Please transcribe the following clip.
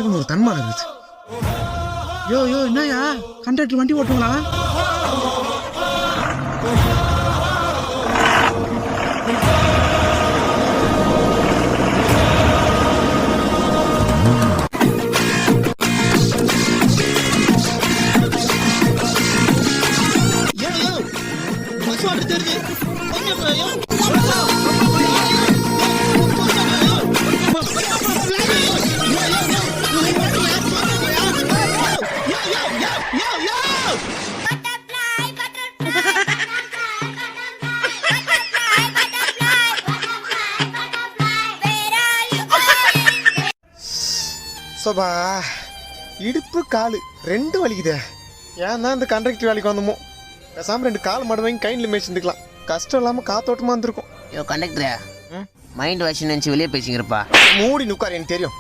படகுன்னு ஒரு தன்மானம் இருந்துச்சு. யோ யோ என்னயா கண்டக்டர் வண்டி ஓட்டுங்களா? சோபா இடுப்பு காலு ரெண்டு வலிக்குதே. ஏன் தான் இந்த கண்டக்டர் வேலைக்கு வந்தோமோ, பேசாமல் 2 கால் மடு வாங்கி கைண்டில் மேய்ச்சிருந்துக்கலாம். கஷ்டம் இல்லாமல் காத்தோட்டமாக இருந்திருக்கும். யோ கண்டக்டரா மைண்ட் வாஷ் நினச்சி வெளியே பேசிங்கிறப்பா. மூடி நுக்கார் எனக்கு தெரியும்.